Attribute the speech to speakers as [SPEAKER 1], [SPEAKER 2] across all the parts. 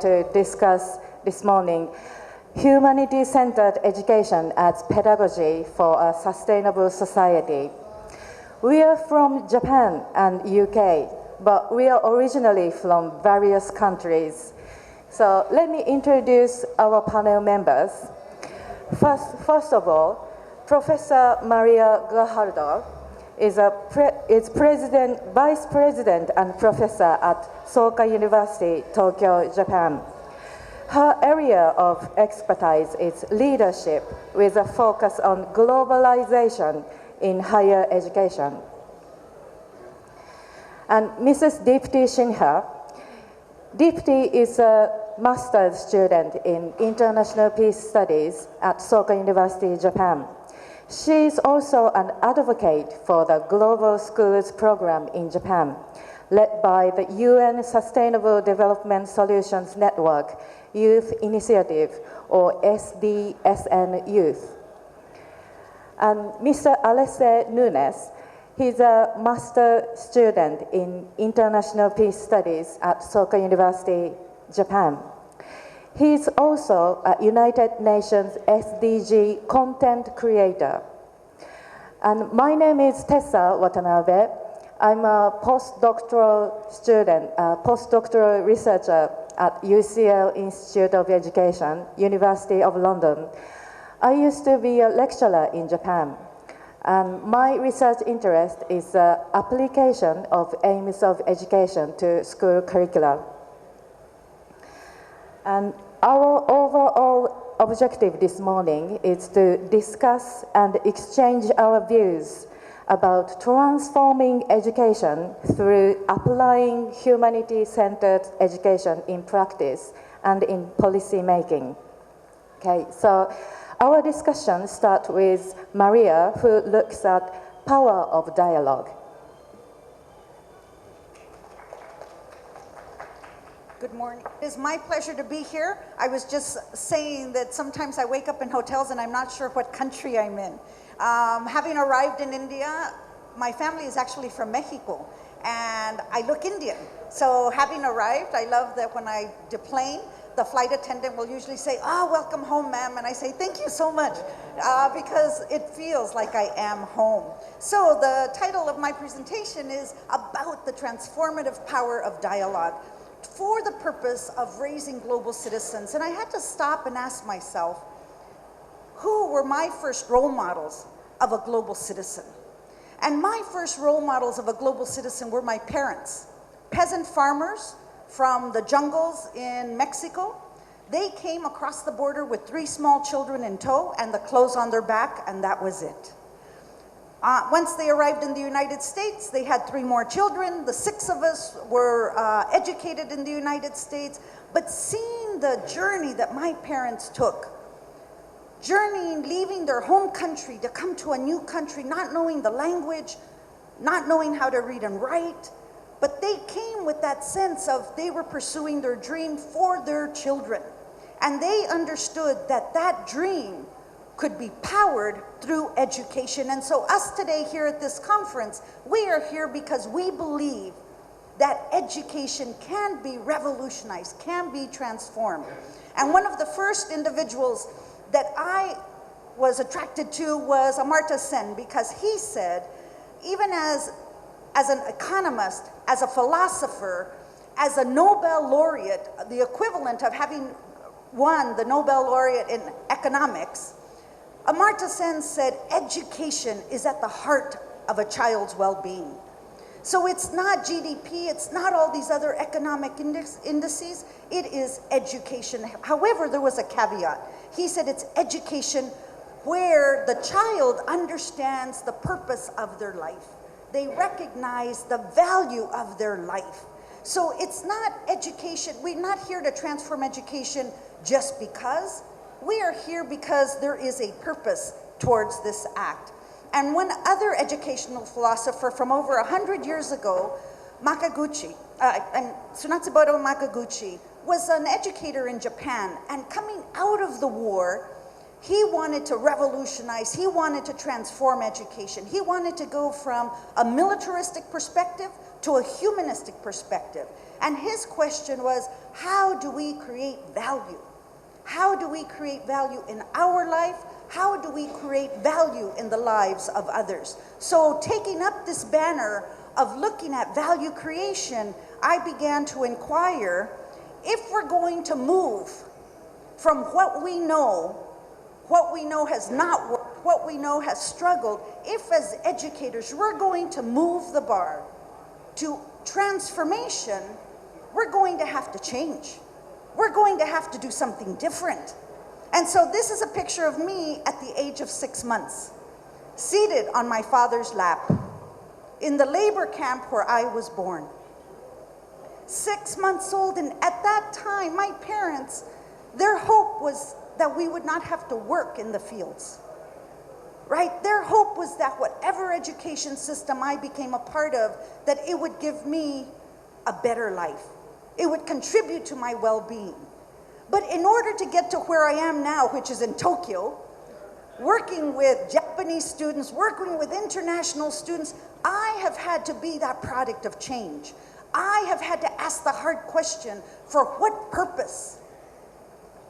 [SPEAKER 1] to discuss this morning humanity-centered education as pedagogy for a sustainable society. We are from Japan and UK, but we are originally from various countries. So let me introduce our panel members. First of all, Professor Maria Gajardo is Vice President and Professor at Soka University, Tokyo, Japan. Her area of expertise is leadership with a focus on globalization in higher education. And Mrs. Deepti Sinha. Deepti is a master's student in International Peace Studies at Soka University, Japan. She is also an advocate for the Global Schools Program in Japan, led by the UN Sustainable Development Solutions Network Youth Initiative, or SDSN Youth. And Mr. Alesse Nunes, he's a master student in International Peace Studies at Soka University, Japan. He's also a United Nations SDG content creator. And my name is Tessa Watanabe. I'm a postdoctoral student, a postdoctoral researcher at UCL Institute of Education, University of London. I used to be a lecturer in Japan. And my research interest is the application of aims of education to school curricula. And our overall objective this morning is to discuss and exchange our views about transforming education through applying humanity-centered education in practice and in policy making. Okay, so our discussion starts with Maria, who looks at power of dialogue.
[SPEAKER 2] Good morning. It is my pleasure to be here. I was just saying that sometimes I wake up in hotels and I'm not sure what country I'm in. Having arrived in India, my family is actually from Mexico, and I look Indian. So having arrived, I love that when I deplane, the flight attendant will usually say, "Oh, welcome home, ma'am," and I say, "Thank you so much," because it feels like I am home. So the title of my presentation is about the transformative power of dialogue for the purpose of raising global citizens. And I had to stop and ask myself, who were my first role models of a global citizen? And my first role models of a global citizen were my parents, peasant farmers from the jungles in Mexico. They came across the border with 3 small children in tow and the clothes on their back, and that was it. Once they arrived in the United States, they had 3 more children. The 6 of us were educated in the United States, but seeing the journey that my parents took, journeying, leaving their home country to come to a new country, not knowing the language, not knowing how to read and write, but they came with that sense of they were pursuing their dream for their children. And they understood that that dream could be powered through education. And so us today here at this conference, we are here because we believe that education can be revolutionized, can be transformed. And one of the first individuals that I was attracted to was Amartya Sen, because he said, even as an economist, as a philosopher, as a Nobel laureate, the equivalent of having won the Nobel laureate in economics, Amartya Sen said, education is at the heart of a child's well-being. So it's not GDP, it's not all these other economic indices, it is education. However, there was a caveat. He said it's education where the child understands the purpose of their life. They recognize the value of their life. So it's not education, we're not here to transform education just because. We are here because there is a purpose towards this act. And one other educational philosopher from over 100 years ago, Makaguchi, Tsunatsubaro Makaguchi, was an educator in Japan, and coming out of the war, he wanted to revolutionize, he wanted to transform education. He wanted to go from a militaristic perspective to a humanistic perspective. And his question was, how do we create value? How do we create value in our life? How do we create value in the lives of others? So taking up this banner of looking at value creation, I began to inquire if we're going to move from what we know has not worked, what we know has struggled, if as educators we're going to move the bar to transformation, we're going to have to change. We're going to have to do something different. And so this is a picture of me at the age of 6 months, seated on my father's lap in the labor camp where I was born. 6 months old, and at that time, my parents, their hope was that we would not have to work in the fields, right? Their hope was that whatever education system I became a part of, that it would give me a better life. It would contribute to my well-being. But in order to get to where I am now, which is in Tokyo, working with Japanese students, working with international students, I have had to be that product of change. I have had to ask the hard question, for what purpose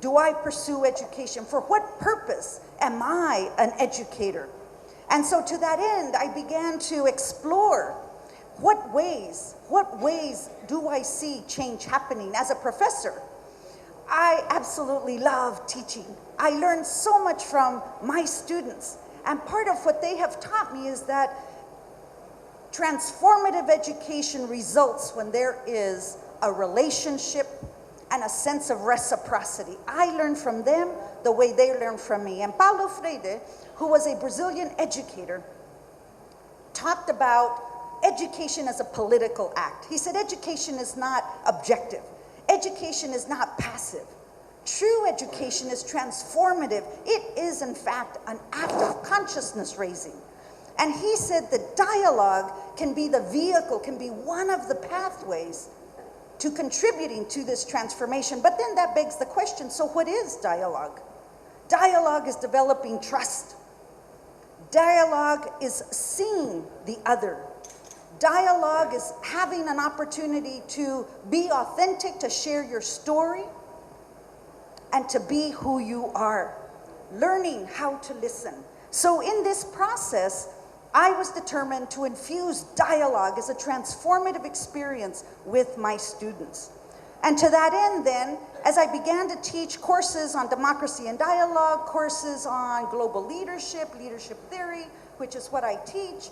[SPEAKER 2] do I pursue education? For what purpose am I an educator? And so to that end, I began to explore what ways do I see change happening? As a professor, I absolutely love teaching. I learn so much from my students. And part of what they have taught me is that transformative education results when there is a relationship and a sense of reciprocity. I learn from them the way they learn from me. And Paulo Freire, who was a Brazilian educator, talked about education as a political act. He said education is not objective. Education is not passive. True education is transformative. It is, in fact, an act of consciousness raising. And he said that dialogue can be the vehicle, can be one of the pathways to contributing to this transformation. But then that begs the question, so what is dialogue? Dialogue is developing trust. Dialogue is seeing the other. Dialogue is having an opportunity to be authentic, to share your story, and to be who you are. Learning how to listen. So in this process, I was determined to infuse dialogue as a transformative experience with my students. And to that end then, as I began to teach courses on democracy and dialogue, courses on global leadership, leadership theory, which is what I teach,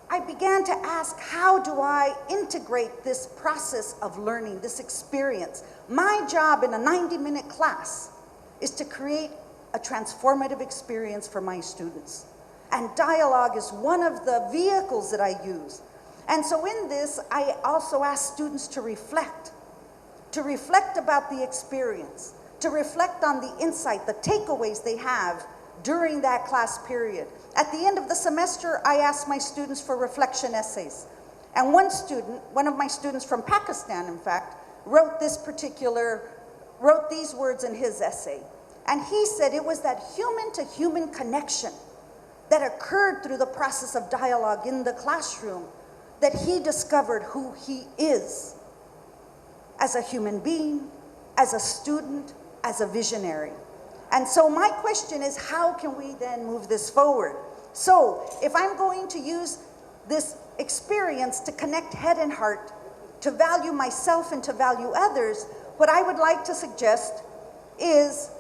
[SPEAKER 2] I began to ask, how do I integrate this process of learning, this experience? My job in a 90-minute class is to create a transformative experience for my students. And dialogue is one of the vehicles that I use. And so in this, I also ask students to reflect about the experience, to reflect on the insight, the takeaways they have during that class period. At the end of the semester, I asked my students for reflection essays. And one of my students from Pakistan, in fact, wrote these words in his essay. And he said it was that human-to-human connection that occurred through the process of dialogue in the classroom that he discovered who he is as a human being, as a student, as a visionary. And so my question is, how can we then move this forward? So if I'm going to use this experience to connect head and heart, to value myself and to value others, what I would like to suggest is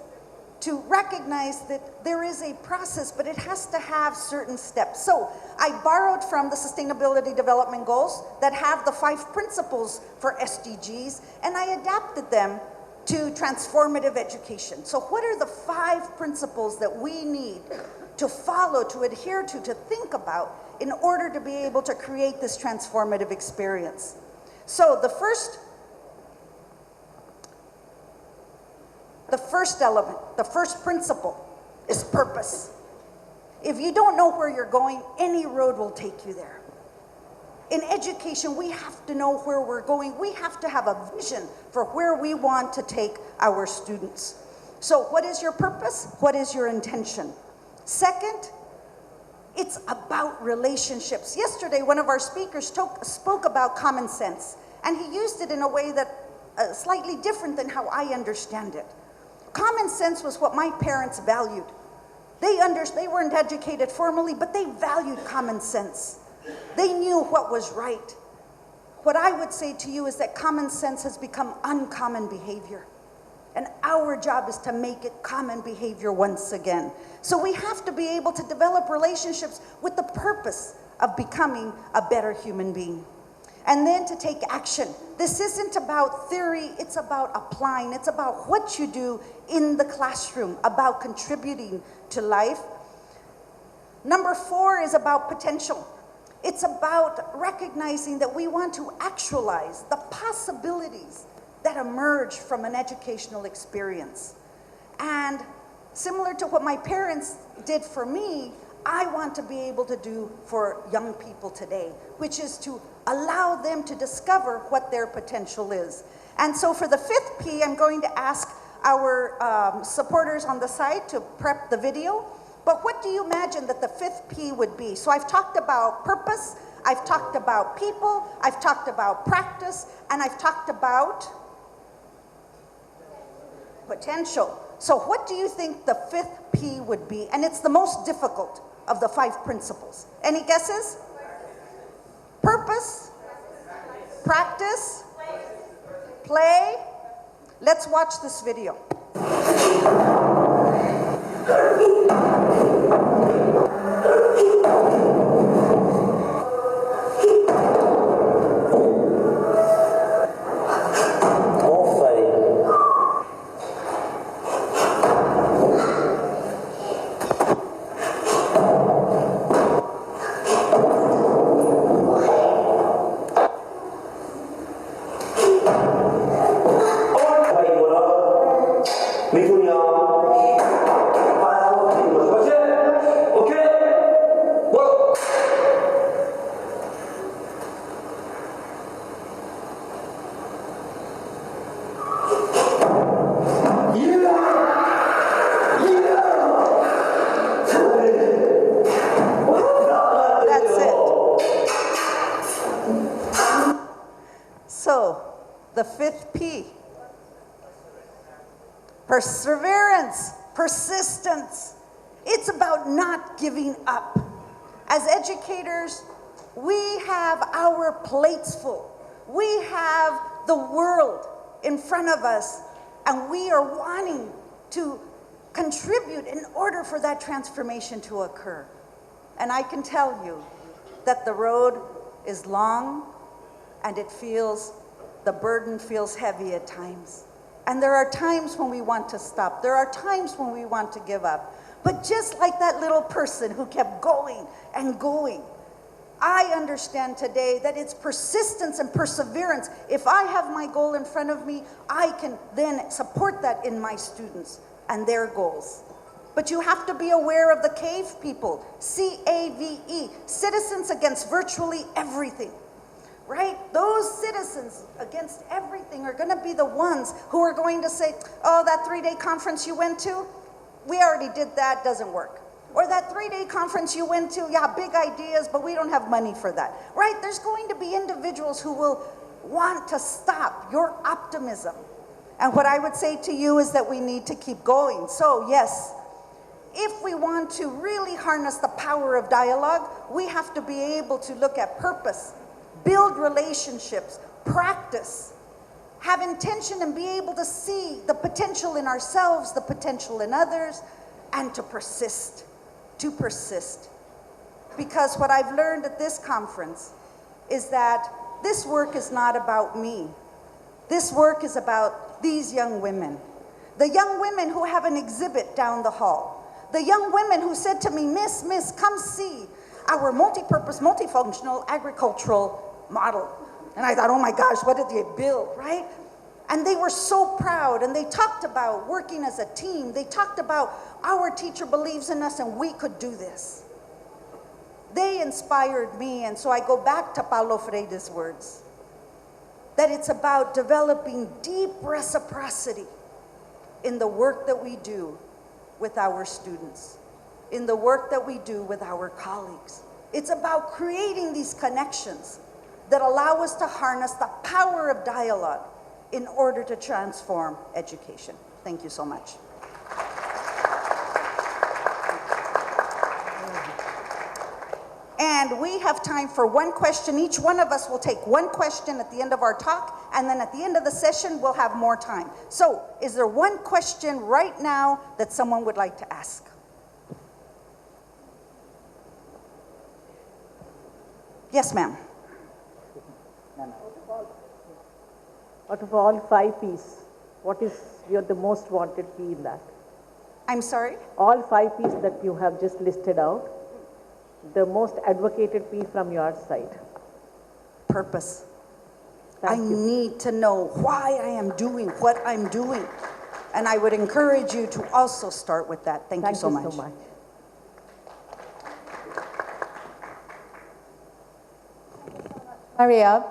[SPEAKER 2] to recognize that there is a process, but it has to have certain steps. So I borrowed from the Sustainability Development Goals that have the 5 principles for SDGs, and I adapted them to transformative education. So what are the 5 principles that we need to follow, to adhere to think about in order to be able to create this transformative experience? So the first element, the first principle is purpose. If you don't know where you're going, any road will take you there. In education, we have to know where we're going. We have to have a vision for where we want to take our students. So what is your purpose? What is your intention? Second, It's about relationships. Yesterday, one of our speakers spoke about common sense, and he used it in a way that slightly different than how I understand it. Common sense was what my parents valued. They weren't educated formally, but they valued common sense. They knew what was right. What I would say to you is that common sense has become uncommon behavior. And our job is to make it common behavior once again. So we have to be able to develop relationships with the purpose of becoming a better human being. And then to take action. This isn't about theory, it's about applying. It's about what you do in the classroom, about contributing to life. Number 4 is about potential. It's about recognizing that we want to actualize the possibilities that emerge from an educational experience. And similar to what my parents did for me, I want to be able to do for young people today, which is to allow them to discover what their potential is. And so for the 5th P, I'm going to ask our supporters on the side to prep the video. But what do you imagine that the 5th P would be? So I've talked about purpose, I've talked about people, I've talked about practice, and I've talked about potential. So what do you think the 5th P would be? And it's the most difficult of the 5 principles. Any guesses? Purpose, practice, play. Let's watch this video. The 5th P, perseverance, persistence. It's about not giving up. As educators, we have our plates full. We have the world in front of us, and we are wanting to contribute in order for that transformation to occur. And I can tell you that the road is long, and the burden feels heavy at times. And there are times when we want to stop. There are times when we want to give up. But just like that little person who kept going and going, I understand today that it's persistence and perseverance. If I have my goal in front of me, I can then support that in my students and their goals. But you have to be aware of the cave people, C-A-V-E, citizens against virtually everything. Right? Those citizens against everything are going to be the ones who are going to say, oh, that 3-day conference you went to, we already did that, doesn't work. Or that 3-day conference you went to, yeah, big ideas, but we don't have money for that. Right? There's going to be individuals who will want to stop your optimism. And what I would say to you is that we need to keep going. So yes, if we want to really harness the power of dialogue, we have to be able to look at purpose, build relationships, practice, have intention, and be able to see the potential in ourselves, the potential in others, and to persist. Because what I've learned at this conference is that this work is not about me. This work is about these young women. The young women who have an exhibit down the hall. The young women who said to me, Miss, come see our multi-purpose, multifunctional agricultural model. And I thought, oh my gosh, what did they build, right? And they were so proud, and they talked about working as a team. They talked about our teacher believes in us and we could do this. They inspired me, and so I go back to Paulo Freire's words, that it's about developing deep reciprocity in the work that we do with our students. in the work that we do with our colleagues. It's about creating these connections that allow us to harness the power of dialogue in order to transform education. Thank you so much. And we have time for one question. Each one of us will take one question at the end of our talk, and then at the end of the session, we'll have more time. So, is there one question right now that someone would like to ask? Yes, ma'am.
[SPEAKER 3] Out of all 5 P's, what is the most wanted P in that?
[SPEAKER 2] I'm sorry?
[SPEAKER 3] All 5 P's that you have just listed out, the most advocated P from your side.
[SPEAKER 2] Purpose.
[SPEAKER 3] Thank
[SPEAKER 2] I
[SPEAKER 3] you.
[SPEAKER 2] need to know why I am doing what I'm doing. And I would encourage you to also start with that. Thank you so much.
[SPEAKER 1] Maria,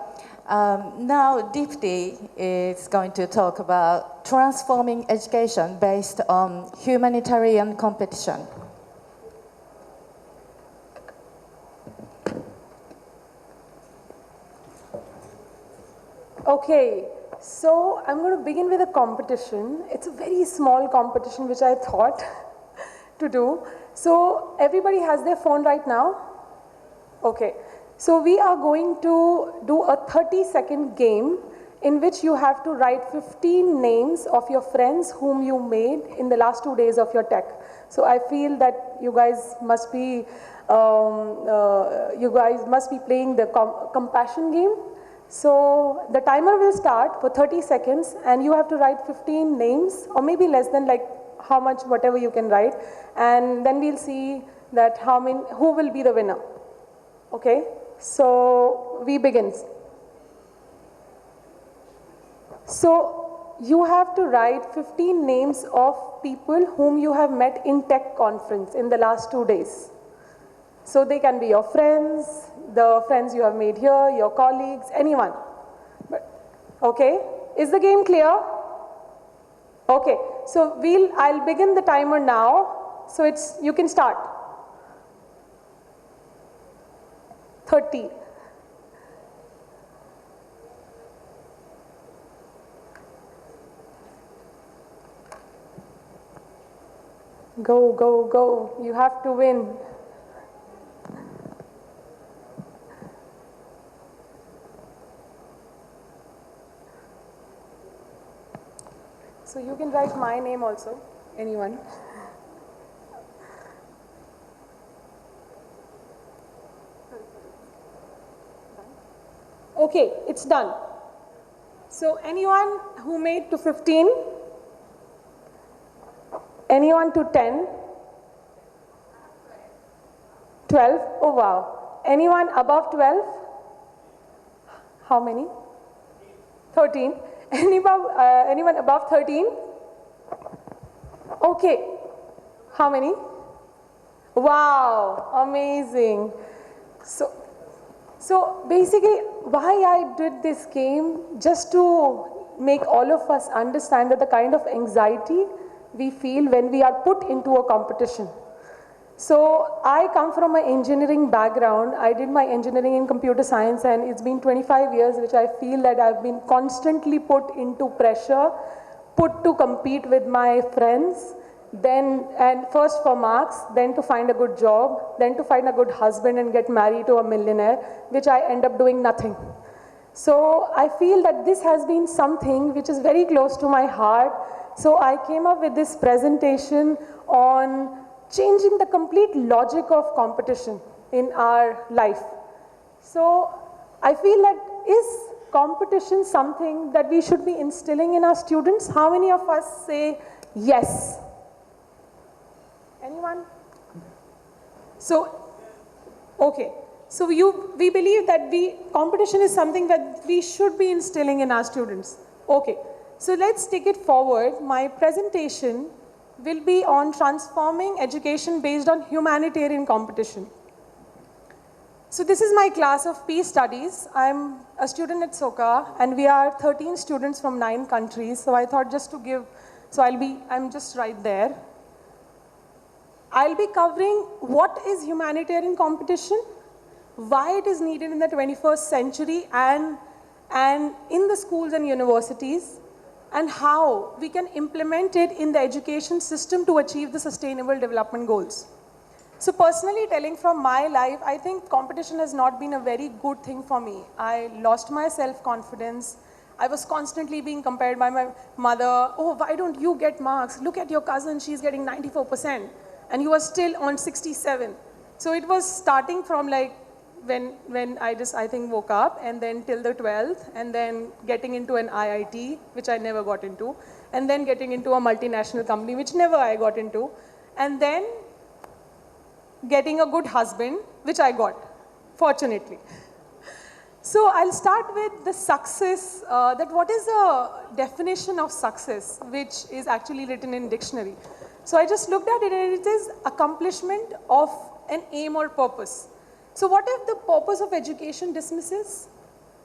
[SPEAKER 1] now Dipti is going to talk about transforming education based on humanitarian competition.
[SPEAKER 4] Okay, so I'm going to begin with a competition. It's a very small competition which I thought to do. So everybody has their phone right now? Okay, so we are going to do a 30-second game in which you have to write 15 names of your friends whom you made in the last 2 days of your tech. So I feel that you guys must be playing the compassion game. So the timer will start for 30 seconds and you have to write 15 names or maybe less than, like how much, whatever you can write, and then we'll see that who will be the winner. Okay, so we begin. So you have to write 15 names of people whom you have met in tech conference in the last 2 days. So they can be your friends, the friends you have made here, your colleagues, anyone. Okay, is the game clear? Okay, so I'll begin the timer now. So you can start. 30. Go, go, go. You have to win. So you can write my name also, anyone. Okay, it's done. So anyone who made to 15? Anyone to 10? 12? Oh wow. Anyone above 12? How many? 13. Anyone above 13? Okay. How many? Wow, amazing. So basically, why I did this game, just to make all of us understand that the kind of anxiety we feel when we are put into a competition. So I come from an engineering background. I did my engineering in computer science and it's been 25 years which I feel that I've been constantly put into pressure, put to compete with my friends, and first for marks, then to find a good job, then to find a good husband and get married to a millionaire, which I end up doing nothing. So I feel that this has been something which is very close to my heart. So I came up with this presentation on changing the complete logic of competition in our life. So I feel that is competition something that we should be instilling in our students? How many of us say yes? Anyone? So, okay. So we believe that competition is something that we should be instilling in our students. Okay. So let's take it forward. My presentation will be on transforming education based on humanitarian competition. So this is my class of peace studies. I'm a student at SOCA and we are 13 students from 9 countries. So I thought just to give, I'm just right there. I'll be covering what is humanitarian competition, why it is needed in the 21st century and in the schools and universities, and how we can implement it in the education system to achieve the sustainable development goals. So personally telling from my life, I think competition has not been a very good thing for me. I lost my self-confidence. I was constantly being compared by my mother. Oh, why don't you get marks? Look at your cousin, she's getting 94%. And you are still on 67. So it was starting from like when I think woke up, and then till the 12th, and then getting into an IIT, which I never got into, and then getting into a multinational company, which never I got into, and then getting a good husband, which I got, fortunately. So I'll start with the success, that what is the definition of success, which is actually written in dictionary. So I just looked at it, and it is accomplishment of an aim or purpose. So what if the purpose of education dismisses?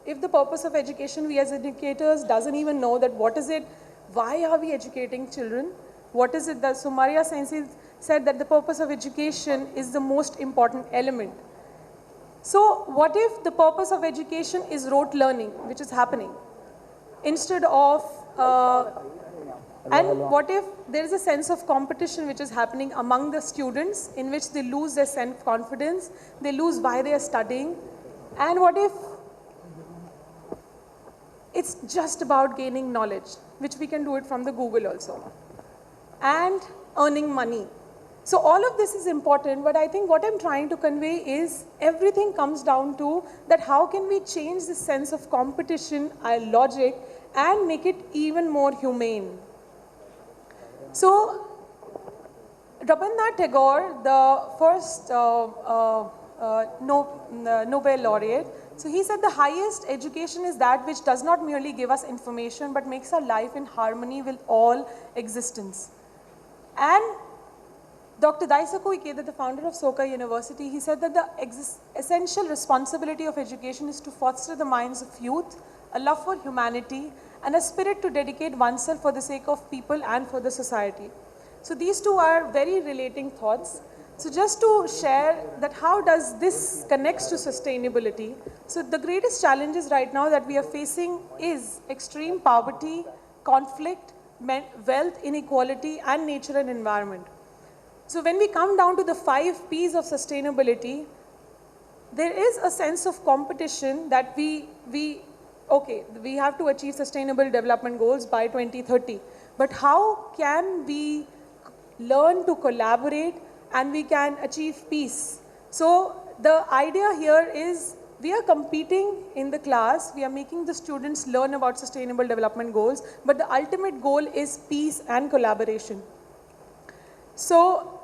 [SPEAKER 4] If the purpose of education, we as educators doesn't even know that what is it, why are we educating children? What is it that, so Maria Sensi said that the purpose of education is the most important element. So what if the purpose of education is rote learning, which is happening? Instead of, and what if there is a sense of competition which is happening among the students, in which they lose their self-confidence, they lose why they are studying, and what if it's just about gaining knowledge, which we can do it from the Google also, and earning money. So all of this is important, but I think what I'm trying to convey is everything comes down to that how can we change the sense of competition, our logic, and make it even more humane. So Rabindranath Tagore, the first Nobel laureate, so he said the highest education is that which does not merely give us information but makes our life in harmony with all existence. And Dr. Daisaku Ikeda, the founder of Soka University, he said that the essential responsibility of education is to foster the minds of youth, a love for humanity, and a spirit to dedicate oneself for the sake of people and for the society. So these two are very relating thoughts. So just to share that how does this connects to sustainability. So the greatest challenges right now that we are facing is extreme poverty, conflict, wealth inequality, and nature and environment. So when we come down to the 5 P's of sustainability, there is a sense of competition that we have to achieve sustainable development goals by 2030. But how can we learn to collaborate and we can achieve peace? So the idea here is we are competing in the class, we are making the students learn about sustainable development goals, but the ultimate goal is peace and collaboration. So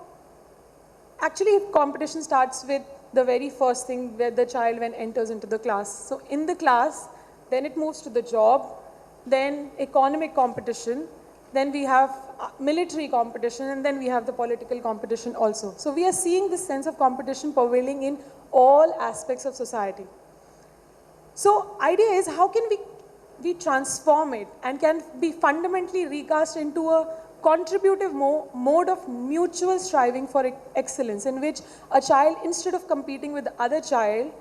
[SPEAKER 4] actually, competition starts with the very first thing where the child enters into the class. So in the class, then it moves to the job, then economic competition, then we have military competition, and then we have the political competition also. So we are seeing this sense of competition prevailing in all aspects of society. So idea is how can we transform it and can be fundamentally recast into a contributive mode of mutual striving for excellence, in which a child, instead of competing with the other child,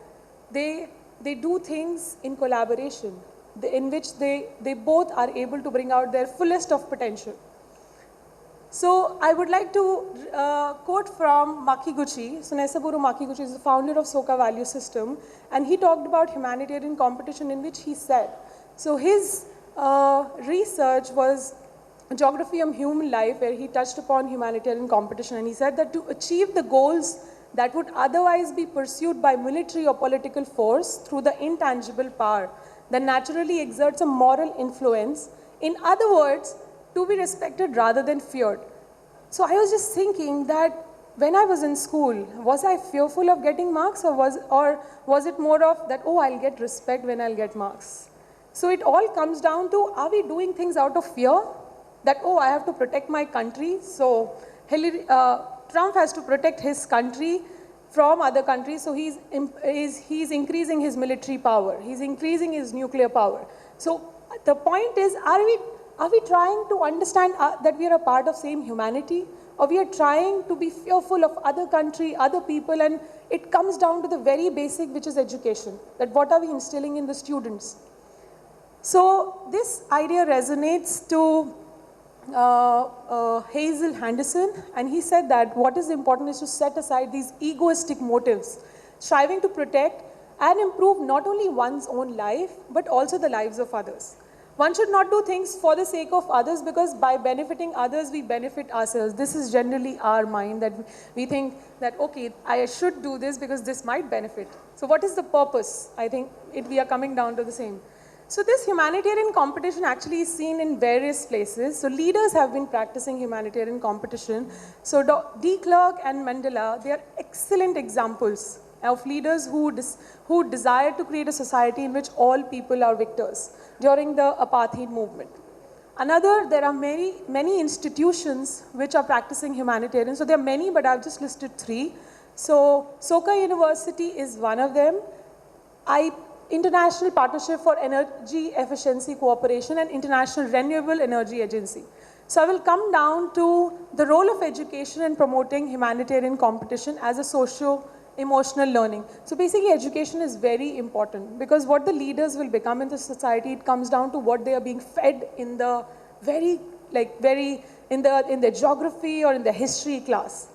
[SPEAKER 4] they do things in collaboration, in which they both are able to bring out their fullest of potential. So I would like to quote from Makiguchi. So Nesaburo Makiguchi is the founder of Soka Value System, and he talked about humanitarian competition, in which he said, so his research was Geography of Human Life, where he touched upon humanitarian competition, and he said that to achieve the goals that would otherwise be pursued by military or political force through the intangible power that naturally exerts a moral influence, in other words, to be respected rather than feared. So I was just thinking that when I was in school, was I fearful of getting marks, or was it more of that, oh, I'll get respect when I'll get marks? So it all comes down to, are we doing things out of fear? That, oh, I have to protect my country, so Trump has to protect his country from other countries, so he's increasing his military power, he's increasing his nuclear power. So the point is, are we Are we trying to understand that we are a part of same humanity? Or we are trying to be fearful of other country, other people, and it comes down to the very basic, which is education. That what are we instilling in the students? So this idea resonates to Hazel Henderson, and he said that what is important is to set aside these egoistic motives, striving to protect and improve not only one's own life, but also the lives of others. One should not do things for the sake of others, because by benefiting others, we benefit ourselves. This is generally our mind, that we think that, okay, I should do this because this might benefit. So what is the purpose? I think we are coming down to the same. So this humanitarian competition actually is seen in various places. So leaders have been practicing humanitarian competition. So de Klerk and Mandela, they are excellent examples of leaders who desire to create a society in which all people are victors during the apartheid movement. Another, there are many institutions which are practicing humanitarian. So there are many, but I've just listed 3. So Soka University is one of them. International Partnership for Energy Efficiency Cooperation and International Renewable Energy Agency. So I will come down to the role of education in promoting humanitarian competition as a socio-emotional learning. So basically education is very important, because what the leaders will become in the society, it comes down to what they are being fed in the in the geography or in the history class.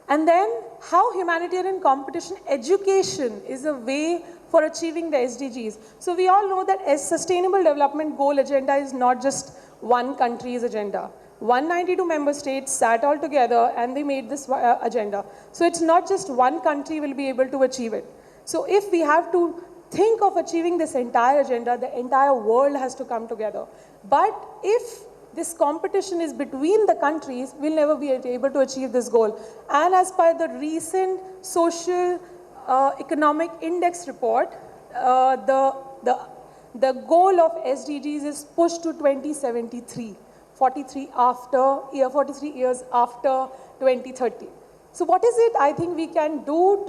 [SPEAKER 4] And then how humanitarian competition education is a way for achieving the SDGs. So we all know that as Sustainable Development Goal agenda is not just one country's agenda. 192 member states sat all together and they made this agenda. So it's not just one country will be able to achieve it. So if we have to think of achieving this entire agenda, the entire world has to come together. But if this competition is between the countries, we'll never be able to achieve this goal. And as per the recent social economic index report, the goal of SDGs is pushed to 2073, 43 years after 2030. So what is it I think we can do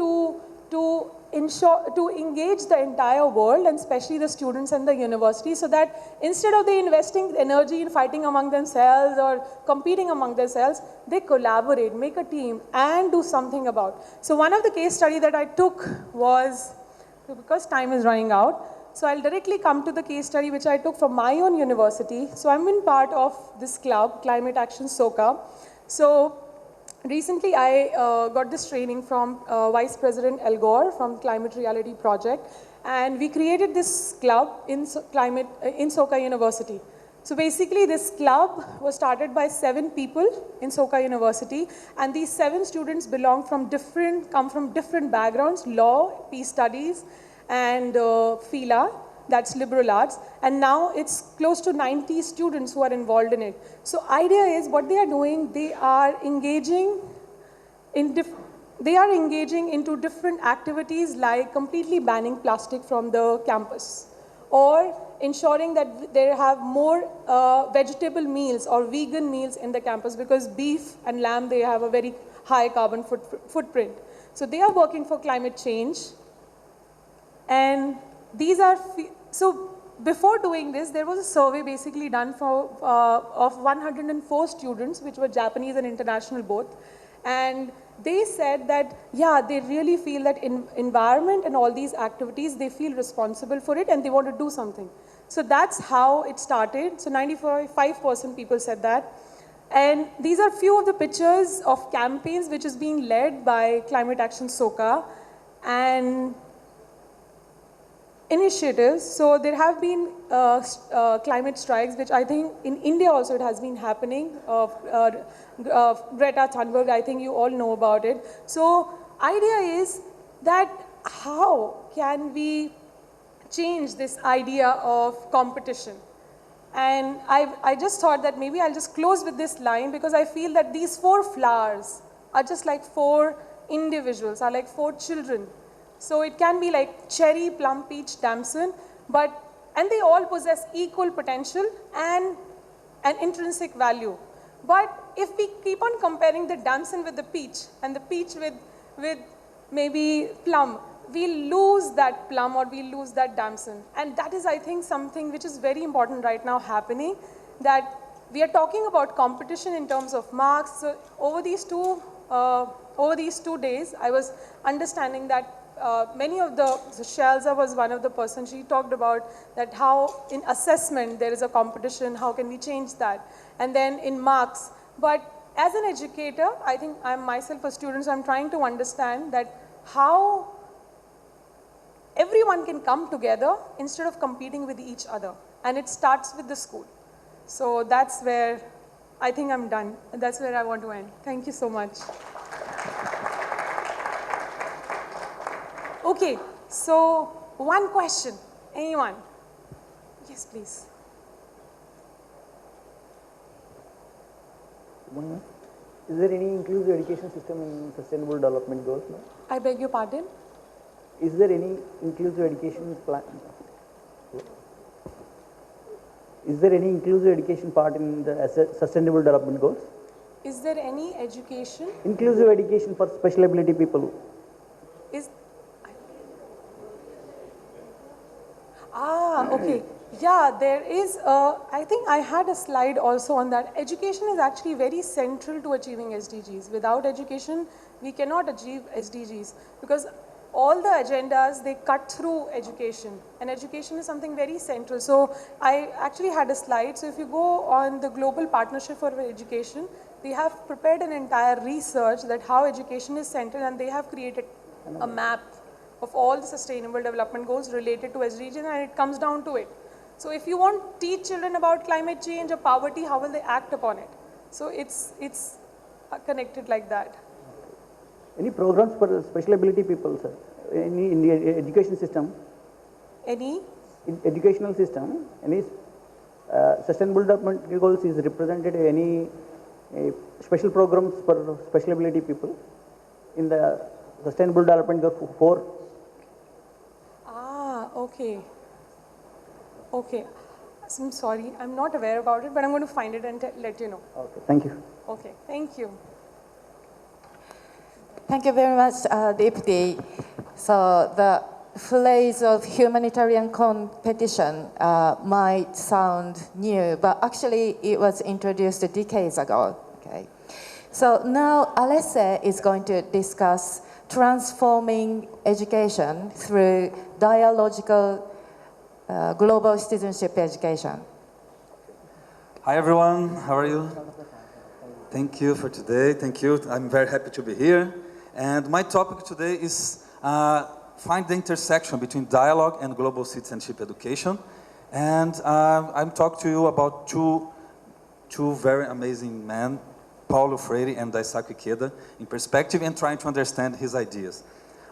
[SPEAKER 4] to engage the entire world, and especially the students and the university, so that instead of they investing energy in fighting among themselves or competing among themselves, they collaborate, make a team, and do something about. So one of the case study that I took was, because time is running out, so I'll directly come to the case study which I took from my own university. So I'm in part of this club, Climate Action Soka. So recently, I got this training from Vice President Al Gore from Climate Reality Project, and we created this club in Soka University. So basically, this club was started by 7 people in Soka University, and these 7 students come from different backgrounds: law, peace studies, and FILA. That's liberal arts, and now it's close to 90 students who are involved in it. So idea is what they are doing, they are engaging into different activities, like completely banning plastic from the campus, or ensuring that they have more vegetable meals or vegan meals in the campus, because beef and lamb, they have a very high carbon footprint. So they are working for climate change, and these are so before doing this, there was a survey basically done of 104 students, which were Japanese and international both. And they said that, yeah, they really feel that in environment and all these activities, they feel responsible for it and they want to do something. So that's how it started. So 95% people said that. And these are few of the pictures of campaigns which is being led by Climate Action Soka and initiatives. So there have been climate strikes, which I think in India also it has been happening. Greta Thunberg, I think you all know about it. So idea is that how can we change this idea of competition? And I just thought that maybe I'll just close with this line, because I feel that these 4 flowers are just like 4 individuals, are like 4 children. So it can be like cherry, plum, peach, damson, and they all possess equal potential and an intrinsic value. But if we keep on comparing the damson with the peach and the peach with maybe plum, we lose that plum or we lose that damson. And that is, I think, something which is very important right now happening. that we are talking about competition in terms of marks. So over these two days, I was understanding that many of so Shelza was one of the persons. She talked about that how in assessment there is a competition, how can we change that? And then in marks. But as an educator, I think I'm myself a student, so I'm trying to understand that how everyone can come together instead of competing with each other. And it starts with the school. So that's where I think I'm done. That's where I want to end. Thank you so much. Okay, so one question. Anyone? Yes, please.
[SPEAKER 5] Is there any inclusive education system in sustainable development goals? No?
[SPEAKER 4] I beg your pardon?
[SPEAKER 5] Is there any inclusive education plan? Is there any inclusive education part in the sustainable development goals?
[SPEAKER 4] Is there any education?
[SPEAKER 5] Inclusive education for special ability people.
[SPEAKER 4] Okay. Yeah, there is, I think I had a slide also on that. Education is actually very central to achieving SDGs. Without education, we cannot achieve SDGs because all the agendas, they cut through education, and education is something very central. So I actually had a slide. So if you go on the Global Partnership for Education, they have prepared an entire research that how education is central, and they have created a map of all the sustainable development goals related to SDGs, and it comes down to it. So if you want to teach children about climate change or poverty, how will they act upon it? So it's connected like that.
[SPEAKER 5] Any programs for special ability people, sir? Any in the education system?
[SPEAKER 4] Any?
[SPEAKER 5] In educational system, any sustainable development goals is represented any special programs for special ability people in the sustainable development goal 4?
[SPEAKER 4] Okay. Okay. I'm sorry, I'm not aware about it, but I'm going to find it and let you know.
[SPEAKER 5] Okay, thank you.
[SPEAKER 4] Okay, thank you.
[SPEAKER 1] Thank you very much, Deputy. So the phrase of humanitarian competition might sound new, but actually it was introduced decades ago. Okay. So now Alesse is going to discuss transforming education through dialogical global citizenship education.
[SPEAKER 6] Hi everyone, how are you? Thank you for today, thank you. I'm very happy to be here. And my topic today is find the intersection between dialogue and global citizenship education. And I'm talking to you about two very amazing men, Paulo Freire and Daisaku Ikeda, in perspective and trying to understand his ideas.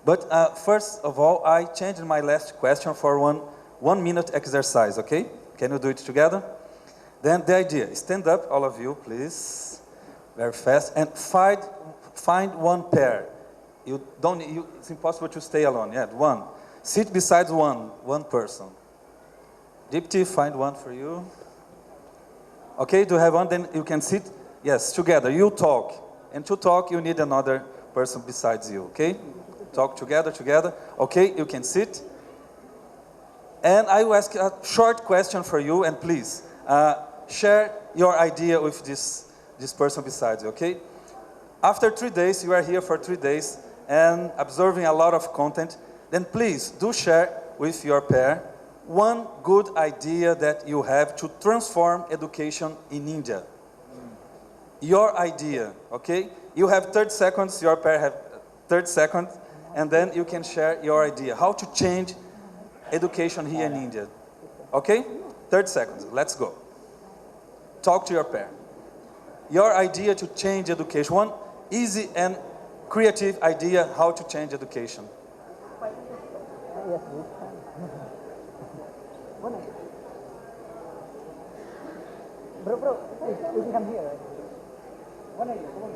[SPEAKER 6] But first of all, I changed my last question for one minute exercise, okay? Can you do it together? Then the idea, stand up, all of you, please, very fast, and find one pair. It's impossible to stay alone, yeah, one. Sit beside one person. Dipti, find one for you. Okay, do you have one? Then you can sit. Yes, together, you talk. And to talk, you need another person besides you, okay? Talk together. Okay, you can sit. And I will ask a short question for you, and please, share your idea with this person besides you, okay? After 3 days, you are here for 3 days, and observing a lot of content, then please, do share with your pair one good idea that you have to transform education in India. Your idea, okay? You have 30 seconds, your pair have 30 seconds, and then you can share your idea. How to change education here in India. Okay? 30 seconds, let's go. Talk to your pair. Your idea to change education, one easy and creative idea how to change education.
[SPEAKER 5] Bro, you can come here. One idea, come on.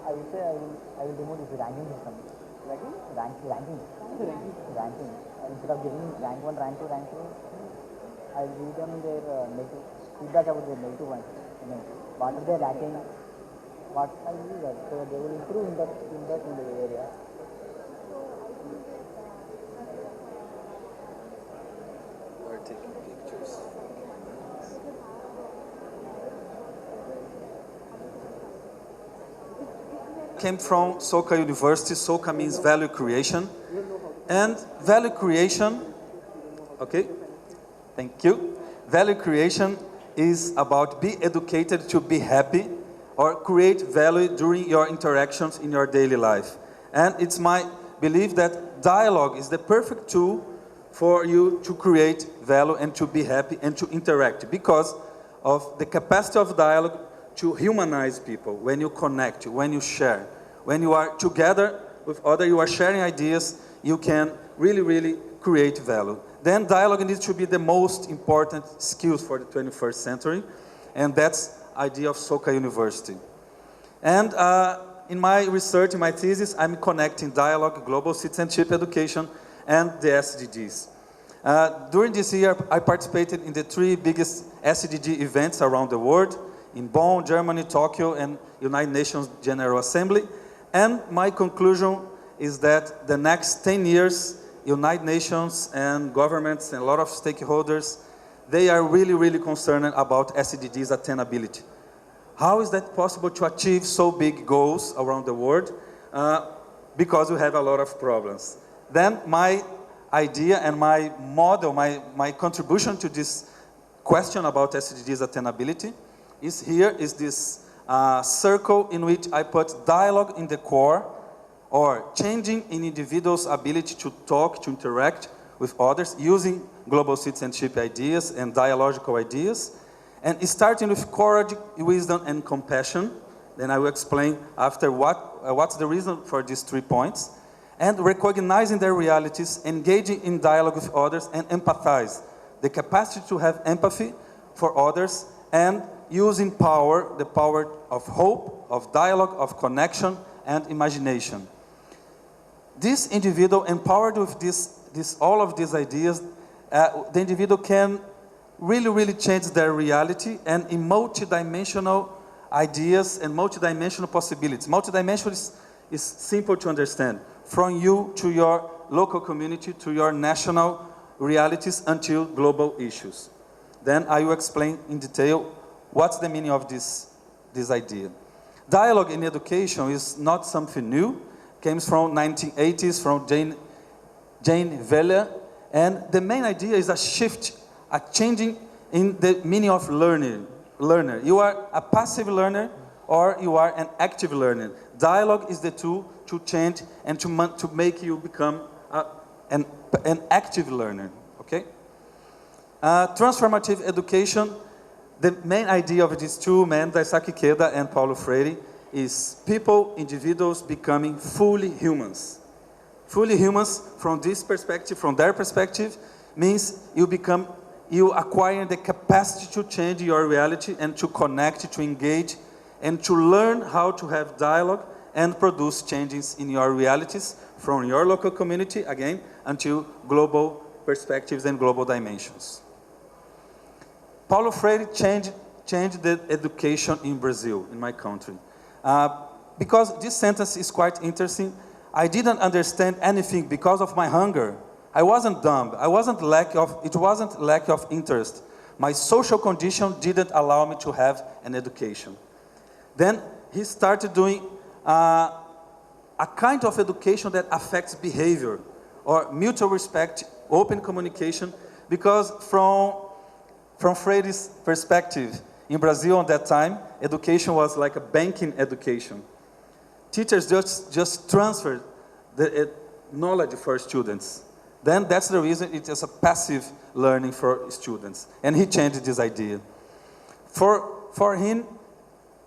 [SPEAKER 5] I would say I will remove this ranking system. Ranking. Instead of giving rank 1, rank 2, rank 3, I will give them their negative feedback about their negative ones. What are they lacking? What I will do that, so they will improve in the area.
[SPEAKER 6] came from Soka University. Soka means value creation. And value creation, okay, thank you. Value creation is about be educated to be happy or create value during your interactions in your daily life. And it's my belief that dialogue is the perfect tool for you to create value and to be happy and to interact because of the capacity of dialogue to humanize people. When you connect, when you share, when you are together with others, you are sharing ideas, you can really, really create value. Then dialogue needs to be the most important skills for the 21st century, and that's the idea of Soka University. And in my research, in my thesis, I'm connecting dialogue, global citizenship education, and the SDGs. During this year, I participated in the 3 biggest SDG events around the world, in Bonn, Germany, Tokyo, and United Nations General Assembly. And my conclusion is that the next 10 years, United Nations and governments and a lot of stakeholders, they are really, really concerned about SDGs attainability. How is that possible to achieve so big goals around the world? Because we have a lot of problems. Then my idea and my model, my contribution to this question about SDGs attainability is here is this circle in which I put dialogue in the core, or changing in individuals' ability to talk, to interact with others using global citizenship ideas and dialogical ideas, and starting with courage, wisdom, and compassion. Then I will explain after what's the reason for these 3 points, and recognizing their realities, engaging in dialogue with others, and empathize, the capacity to have empathy for others, and using power, the power of hope, of dialogue, of connection, and imagination. This individual, empowered with all of these ideas, the individual can really, really change their reality and in multidimensional ideas and multidimensional possibilities. Multidimensional is simple to understand. From you to your local community, to your national realities until global issues. Then I will explain in detail what's the meaning of this idea. Dialogue in education is not something new. Came from 1980s, from Jane Veller, and the main idea is a shift, a changing in the meaning of learner. You are a passive learner or you are an active learner. Dialogue is the tool to change and to make you become an active learner, okay? Transformative education, the main idea of these 2 men, Daisaki Ikeda and Paulo Freire, is people, individuals becoming fully humans. Fully humans from this perspective, from their perspective, means you acquire the capacity to change your reality and to connect, to engage, and to learn how to have dialogue and produce changes in your realities from your local community, again, until global perspectives and global dimensions. Paulo Freire changed the education in Brazil, in my country. Because this sentence is quite interesting. I didn't understand anything because of my hunger. I wasn't dumb. It wasn't lack of interest. My social condition didn't allow me to have an education. Then he started doing a kind of education that affects behavior, or mutual respect, open communication, because from Freire's perspective, in Brazil at that time, education was like a banking education. Teachers just transferred the knowledge for students. Then that's the reason it is a passive learning for students. And he changed this idea. For him,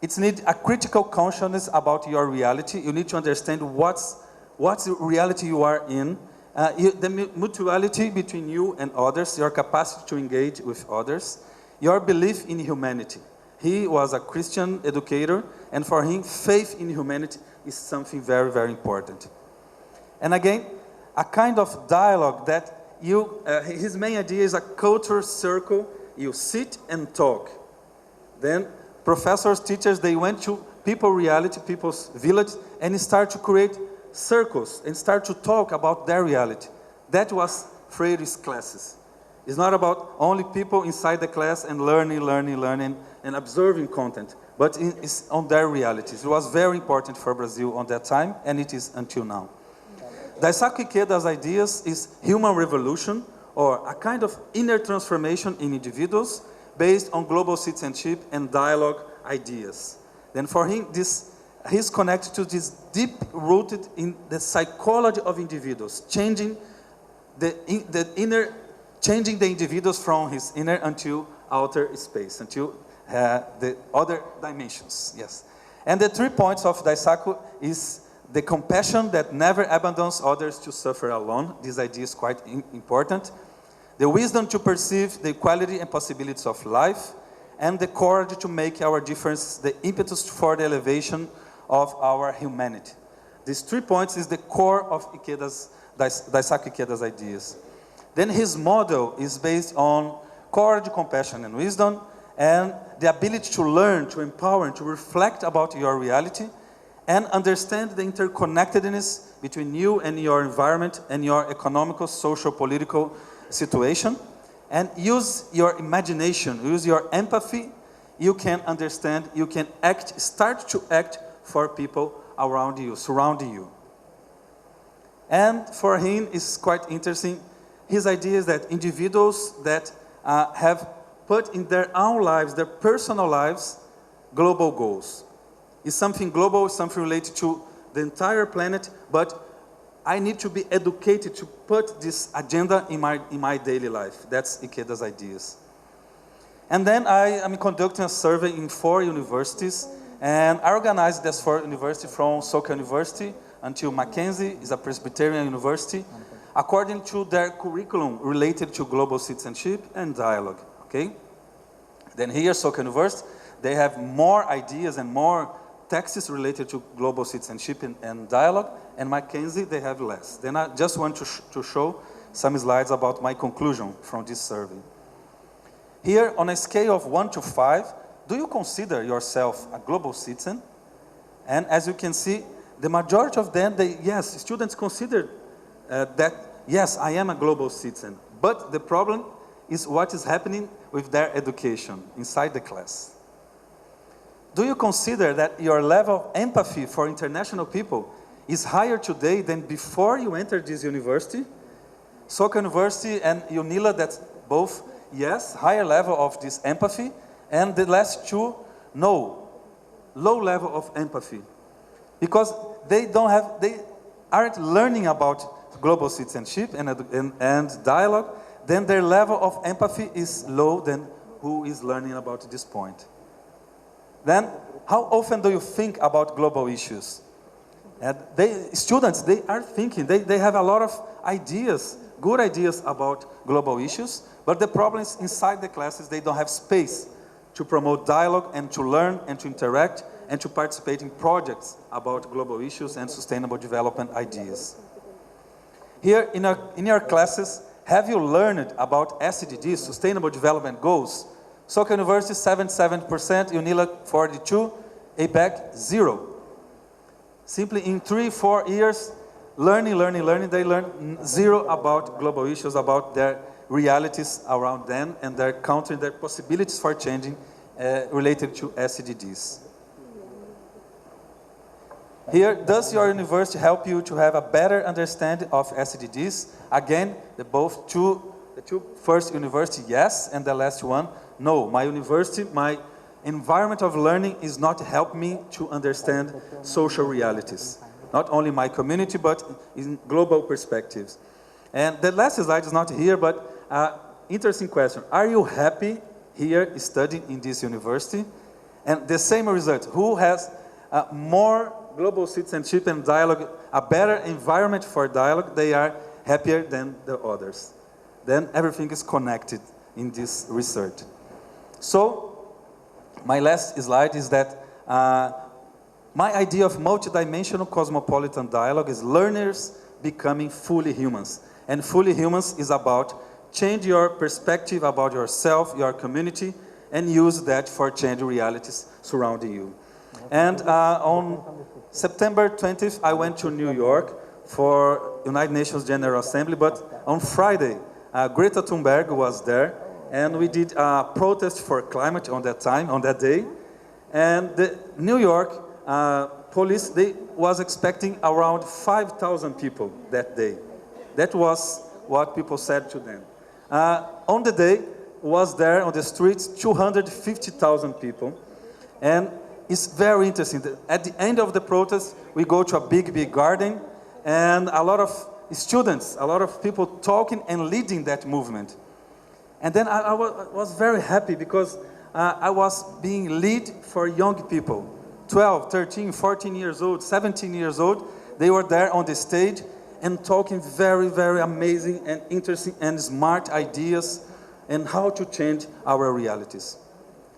[SPEAKER 6] it's need a critical consciousness about your reality. You need to understand what's the reality you are in, the mutuality between you and others, your capacity to engage with others, your belief in humanity. He was a Christian educator, and for him, faith in humanity is something very, very important. And again, a kind of dialogue that his main idea is a cultural circle. You sit and talk. Then professors, teachers, they went to people's reality, people's village, and start to create circles and start to talk about their reality. That was Freire's classes. It's not about only people inside the class and learning and observing content, but it's on their realities. It was very important for Brazil on that time, and it is until now. Daisaku Ikeda's ideas is human revolution, or a kind of inner transformation in individuals based on global citizenship and dialogue ideas. Then for him, he's connected to this deep-rooted in the psychology of individuals, changing the individuals from his inner until outer space, until the other dimensions. Yes, and the 3 points of Daisaku is the compassion that never abandons others to suffer alone. This idea is quite important. The wisdom to perceive the equality and possibilities of life, and the courage to make our difference the impetus for the elevation of our humanity. These 3 points is the core of Daisaku Ikeda's ideas. Then his model is based on courage, compassion, and wisdom, and the ability to learn, to empower, and to reflect about your reality, and understand the interconnectedness between you and your environment and your economical, social, political situation, and use your imagination, use your empathy. You can understand, you can act, start to act for people around you, surrounding you. And for him, it's quite interesting, his idea is that individuals that have put in their own lives, their personal lives, global goals. It's something global, something related to the entire planet, but I need to be educated to put this agenda in my daily life. That's Ikeda's ideas. And then I am conducting a survey in 4 universities, and I organized this 4 universities from Soka University until Mackenzie is a Presbyterian university, according to their curriculum related to global citizenship and dialogue, okay? Then here, Soka University, they have more ideas and more texts related to global citizenship and dialogue, and Mackenzie, they have less. Then I just want to show some slides about my conclusion from this survey. Here, on a scale of 1 to 5, do you consider yourself a global citizen? And as you can see, the majority of them, yes, students consider that, yes, I am a global citizen. But the problem is what is happening with their education inside the class. Do you consider that your level of empathy for international people is higher today than before you entered this university? Soka University and UNILA, that's both, yes, higher level of this empathy, and the last 2, no, low level of empathy. Because they aren't learning about global citizenship and dialogue, then their level of empathy is low than who is learning about this point. Then, how often do you think about global issues? And students, they are thinking, they have a lot of ideas, good ideas about global issues, but the problem is inside the classes, they don't have space to promote dialogue and to learn and to interact and to participate in projects about global issues and sustainable development ideas. Here in your classes, have you learned about SDGs, Sustainable Development Goals? Soka University, 77%, UNILA, 42%, APEC, 0%. Simply in 3-4 years, learning, they learn 0 about global issues, about their realities around them, and their countering their possibilities for changing related to SDGs. Here, does your university help you to have a better understanding of SDGs? Again, the two first university, yes, and the last one, no. My university, my environment of learning is not helping me to understand social realities. Not only my community, but in global perspectives. And the last slide is not here, but interesting question. Are you happy here studying in this university? And the same result, who has more global citizenship and dialogue, a better environment for dialogue, they are happier than the others. Then everything is connected in this research. So, my last slide is that my idea of multidimensional cosmopolitan dialogue is learners becoming fully humans. And fully humans is about change your perspective about yourself, your community, and use that for changing realities surrounding you. And on September 20th, I went to New York for United Nations General Assembly, but on Friday, Greta Thunberg was there, and we did a protest for climate on that day. And the New York police, they was expecting around 5,000 people that day. That was what people said to them. On the day, was there on the streets 250,000 people. And it's very interesting. At the end of the protest, we go to a big garden, and a lot of students, a lot of people talking and leading that movement. And then I was very happy because I was being lead for young people, 12, 13, 14 years old, 17 years old. They were there on the stage and talking very amazing and interesting and smart ideas and how to change our realities.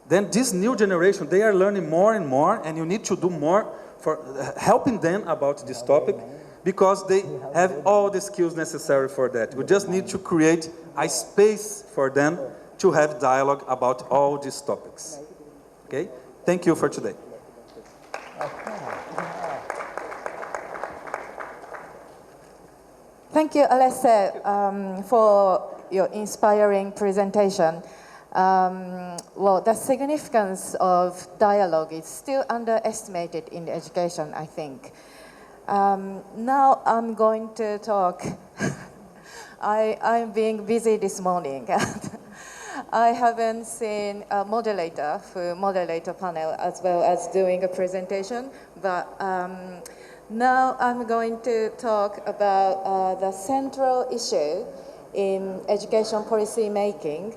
[SPEAKER 6] Then this new generation, they are learning more and more, and you need to do more for helping them about this topic, because they have all the skills necessary for that. We just need to create a space for them to have dialogue about all these topics. Okay? Thank you for today.
[SPEAKER 1] Thank you, Alesse, for your inspiring presentation. Well, the significance of dialogue is still underestimated in education, I think. Now I'm going to talk. I'm being busy this morning. I haven't seen a moderator for moderator panel as well as doing a presentation, but now I'm going to talk about the central issue in education policy making,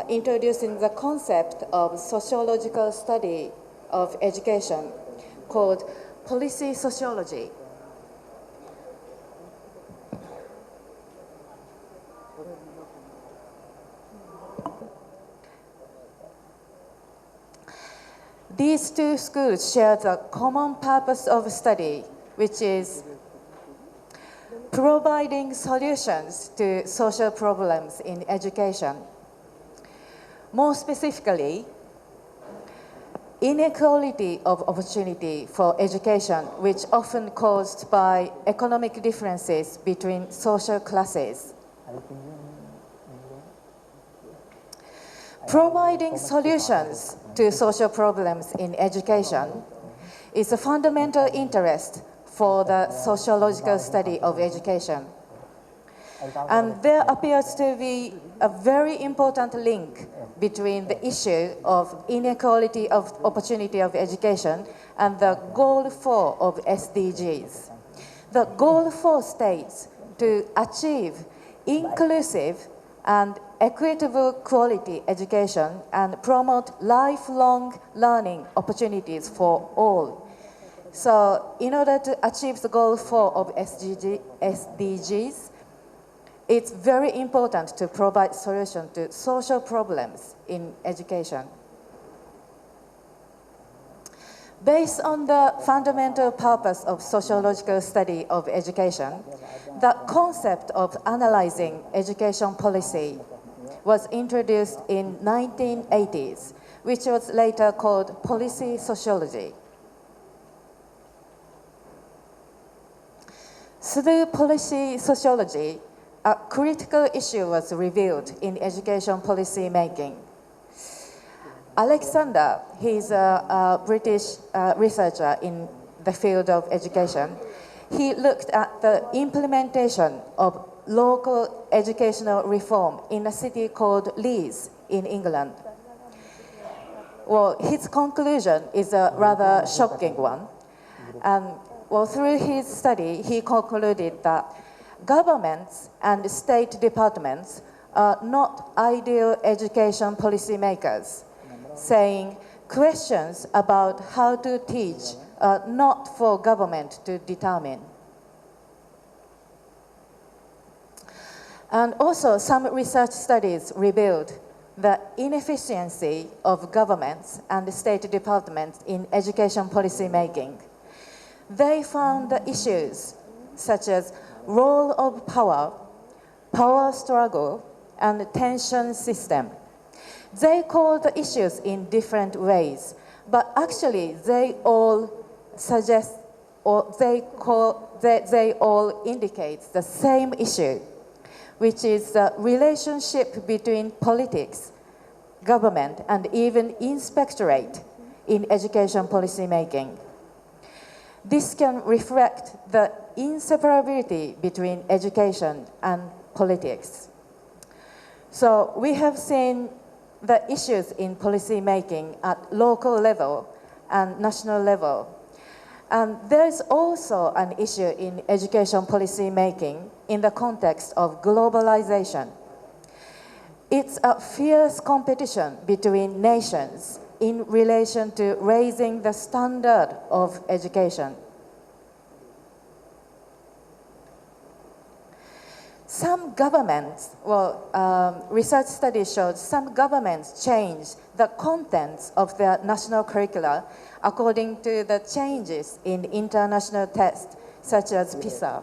[SPEAKER 1] introducing the concept of sociological study of education called policy sociology. These two schools share the common purpose of study, which is providing solutions to social problems in education. More specifically, inequality of opportunity for education, which often caused by economic differences between social classes. Providing solutions to social problems in education is a fundamental interest for the sociological study of education. And there appears to be a very important link between the issue of inequality of opportunity of education and the Goal 4 of SDGs. The Goal 4 states to achieve inclusive and equitable quality education and promote lifelong learning opportunities for all. So in order to achieve the Goal 4 of SDGs, it's very important to provide solutions to social problems in education. Based on the fundamental purpose of sociological study of education, the concept of analyzing education policy was introduced in 1980s, which was later called policy sociology. Through policy sociology, a critical issue was revealed in education policy making. Alexander, he's a British researcher in the field of education. He looked at the implementation of local educational reform in a city called Leeds in England. Well, his conclusion is a rather shocking one. And well, through his study, he concluded that governments and state departments are not ideal education policy makers, saying questions about how to teach are not for government to determine. And also, some research studies revealed the inefficiency of governments and state departments in education policy making. They found the issues such as role of power, power struggle, and tension system. They call the issues in different ways, but actually they all suggest, or they all indicate the same issue, which is the relationship between politics, government, and even inspectorate in education policy making. This can reflect the inseparability between education and politics. So we have seen the issues in policy making at local level and national level. And there is also an issue in education policy making in the context of globalization. It's a fierce competition between nations in relation to raising the standard of education. Some governments, research studies showed some governments change the contents of their national curricula according to the changes in international tests, such as PISA.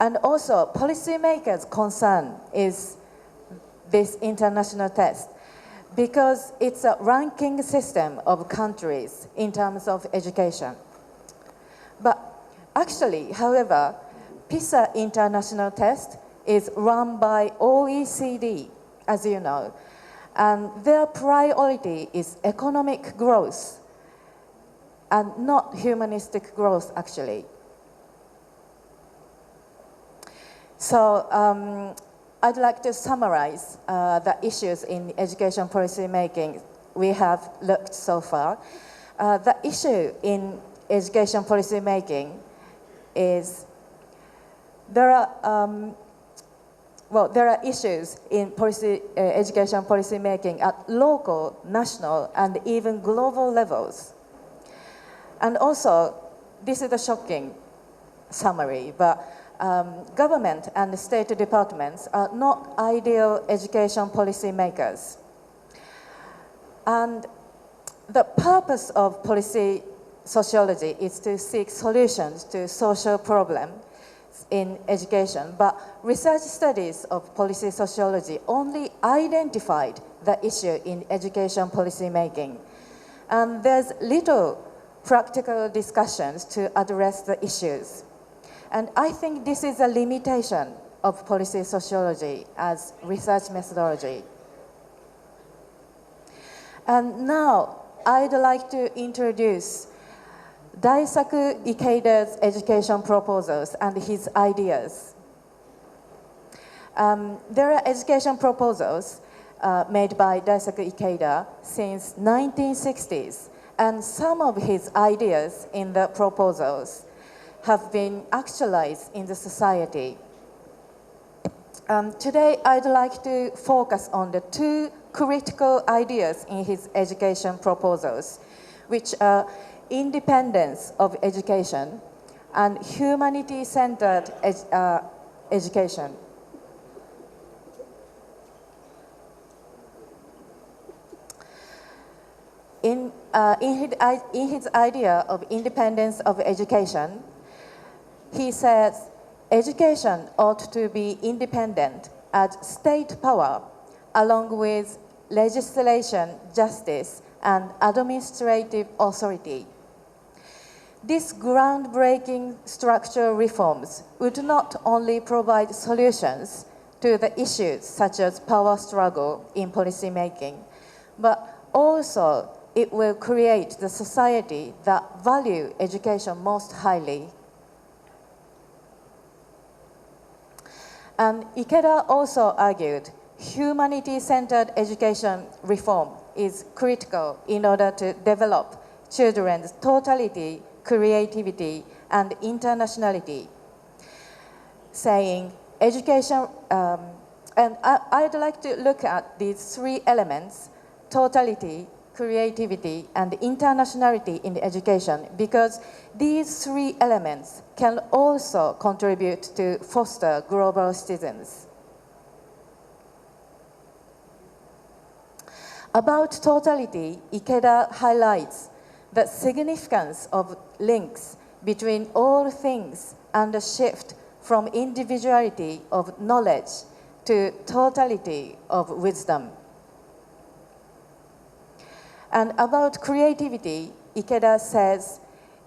[SPEAKER 1] And also, policymakers' concern is this international test because it's a ranking system of countries in terms of education. But actually, however, PISA international test is run by OECD, as you know, and their priority is economic growth and not humanistic growth, actually. So I'd like to summarize the issues in education policy making we have looked so far. The issue in education policy making is there are issues in education policy making at local, national, and even global levels. And also, this is a shocking summary, but government and state departments are not ideal education policy makers. And the purpose of policy sociology is to seek solutions to social problems in education, but research studies of policy sociology only identified the issue in education policy making. And there's little practical discussions to address the issues. And I think this is a limitation of policy sociology as research methodology. And now I'd like to introduce Daisaku Ikeda's education proposals and his ideas. There are education proposals made by Daisaku Ikeda since 1960s, and some of his ideas in the proposals have been actualized in the society. Today, I'd like to focus on the two critical ideas in his education proposals, which are independence of education and humanity-centered education. In his idea of independence of education, he says education ought to be independent as state power along with legislation, justice, and administrative authority. These groundbreaking structural reforms would not only provide solutions to the issues such as power struggle in policymaking, but also it will create the society that value education most highly. And Ikeda also argued humanity-centered education reform is critical in order to develop children's totality, creativity, and internationality, saying education, and I'd like to look at these three elements, totality, creativity, and internationality in education, because these three elements can also contribute to foster global citizens. About totality, Ikeda highlights the significance of links between all things and the shift from individuality of knowledge to totality of wisdom. And about creativity, Ikeda says,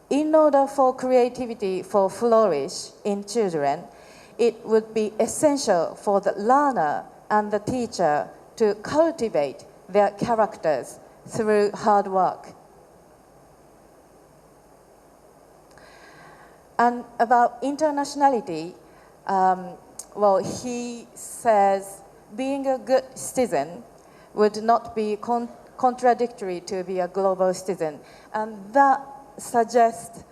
[SPEAKER 1] in order for creativity to flourish in children, it would be essential for the learner and the teacher to cultivate their characters through hard work. And about internationality, well, he says being a good citizen would not be contradictory to be a global citizen. And that suggests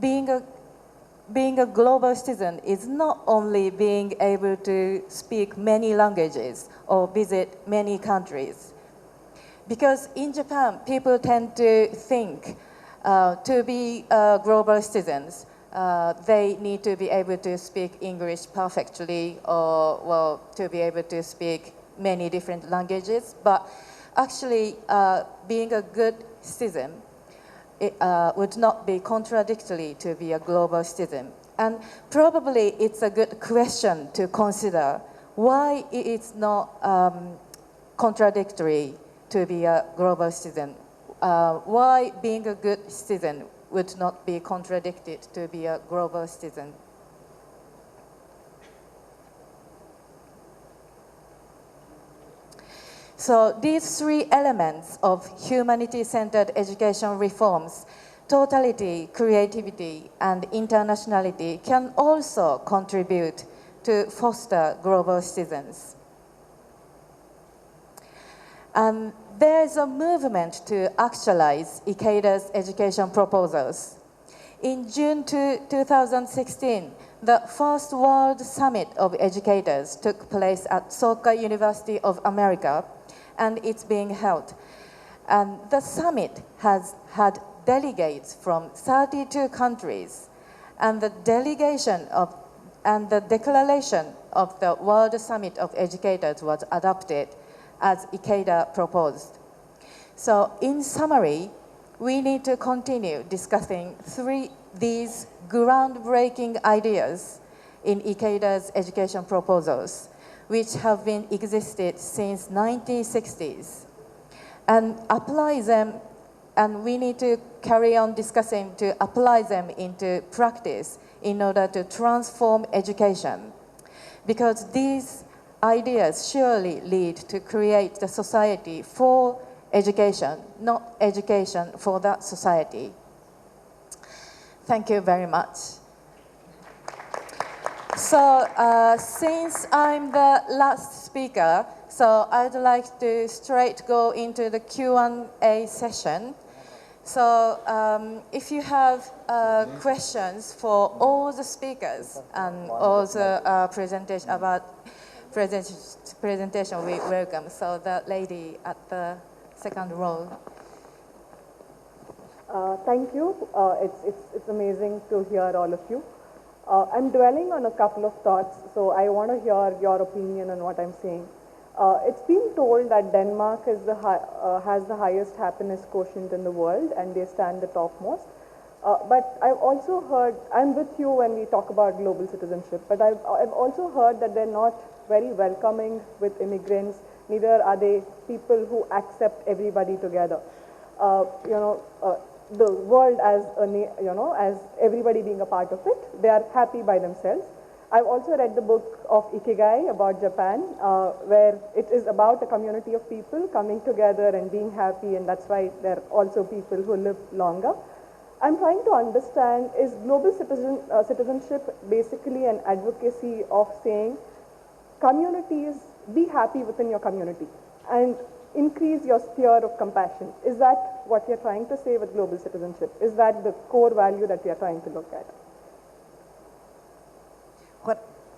[SPEAKER 1] being a global citizen is not only being able to speak many languages or visit many countries. Because in Japan, people tend to think to be global citizens, they need to be able to speak English perfectly or, well, to be able to speak many different languages. But actually, being a good citizen would not be contradictory to be a global citizen. And probably it's a good question to consider why it's not contradictory to be a global citizen. Why being a good citizen would not be contradicted to be a global citizen. So these three elements of humanity-centered education reforms, totality, creativity, and internationality, can also contribute to foster global citizens. And there is a movement to actualize Ikeda's education proposals. In June 2016, the first World Summit of Educators took place at Soka University of America, and it's being held. And the summit has had delegates from 32 countries, and the declaration of the World Summit of Educators was adopted as Ikeda proposed. So in summary, we need to continue discussing these groundbreaking ideas in Ikeda's education proposals, which have been existed since 1960s, and apply them, and we need to carry on discussing to apply them into practice in order to transform education. Because these ideas surely lead to create the society for education, not education for that society. Thank you very much. So since I'm the last speaker, so I'd like to straight go into the Q&A session. So if you have questions for all the speakers and all the presentation, we welcome. So the lady at the second row.
[SPEAKER 3] Thank you. It's amazing to hear all of you. I'm dwelling on a couple of thoughts, so I want to hear your opinion on what I'm saying. It's been told that Denmark is has the highest happiness quotient in the world, and they stand the topmost. But I've also heard, I'm with you when we talk about global citizenship, but I've also heard that they're not very welcoming with immigrants, neither are they people who accept everybody together. The world as as everybody being a part of it, they are happy by themselves. I've also read the book of Ikigai about Japan, where it is about a community of people coming together and being happy, and that's why there are also people who live longer. I'm trying to understand, is global citizenship basically an advocacy of saying communities, be happy within your community and increase your sphere of compassion? Is that what you're trying to say with global citizenship? Is that the core value that we are trying to look at?